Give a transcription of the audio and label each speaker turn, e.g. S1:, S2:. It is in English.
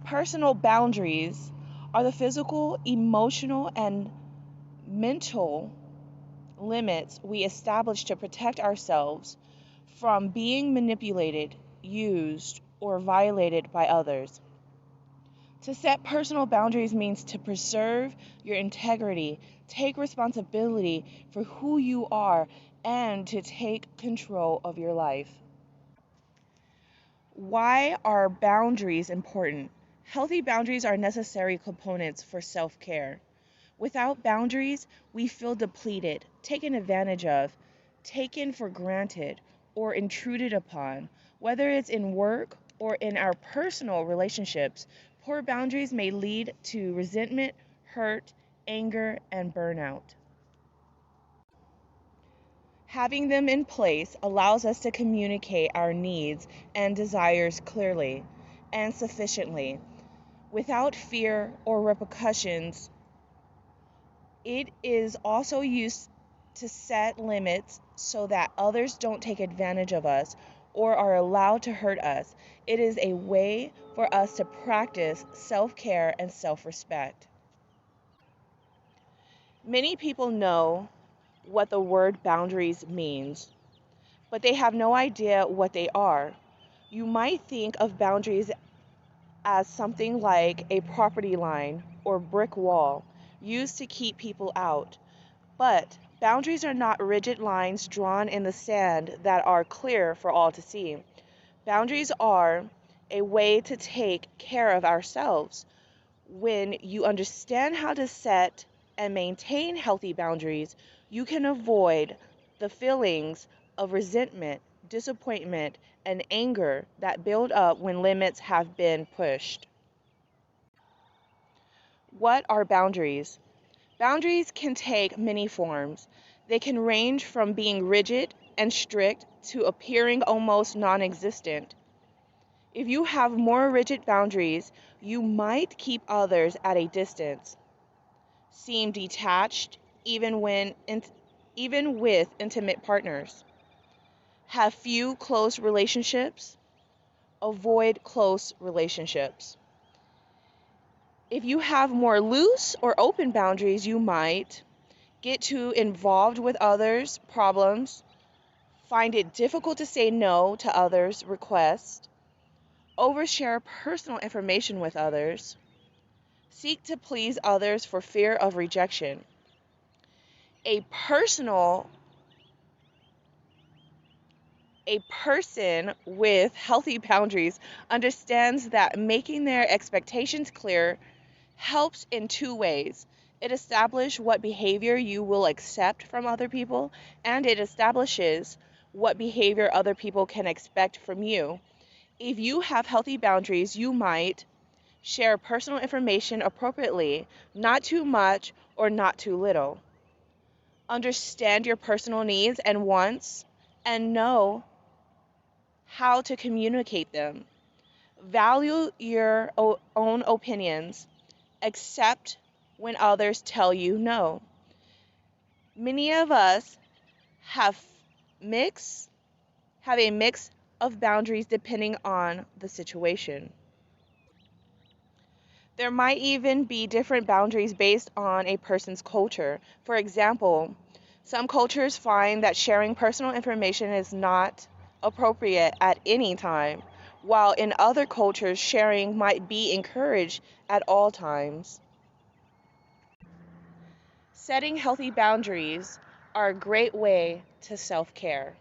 S1: Personal boundaries are the physical, emotional, and mental limits we establish to protect ourselves from being manipulated, used, or violated by others. To set personal boundaries means to preserve your integrity, take responsibility for who you are, and to take control of your life. Why are boundaries important? Healthy boundaries are necessary components for self care. Without boundaries, we feel depleted, taken advantage of, taken for granted, or intruded upon. Whether it's in work or in our personal relationships, poor boundaries may lead to resentment, hurt, anger, and burnout. Having them in place allows us to communicate our needs and desires clearly and sufficiently without fear or repercussions. It is also used to set limits so that others don't take advantage of us or are allowed to hurt us. It is a way for us to practice self care and self respect. Many people know what the word boundaries means, but they have no idea what they are. You might think of boundaries as something like a property line or brick wall used to keep people out. But boundaries are not rigid lines drawn in the sand that are clear for all to see. Boundaries are a way to take care of ourselves. When you understand how to set and maintain healthy boundaries, you can avoid the feelings of resentment, disappointment, and anger that build up when limits have been pushed. What are boundaries? Boundaries can take many forms. They can range from being rigid and strict to appearing almost non existent. If you have more rigid boundaries, you might keep others at a distance, seem detached even with intimate partners, have few close relationships, avoid close relationships. If you have more loose or open boundaries, you might get too involved with others' problems, find it difficult to say no to others' requests, overshare personal information with others, seek to please others for fear of rejection. A personal a person with healthy boundaries understands that making their expectations clear helps in two ways. It establishes what behavior you will accept from other people, and it establishes what behavior other people can expect from you. If you have healthy boundaries, you might share personal information appropriately, not too much or not too little. Understand your personal needs and wants, and know how to communicate them. Value your own opinions. Accept when others tell you no. Many of us have mix have a mix of boundaries depending on the situation. There might even be different boundaries based on a person's culture. For example, some cultures find that sharing personal information is not appropriate at any time, while in other cultures, sharing might be encouraged at all times. Setting healthy boundaries are a great way to self care.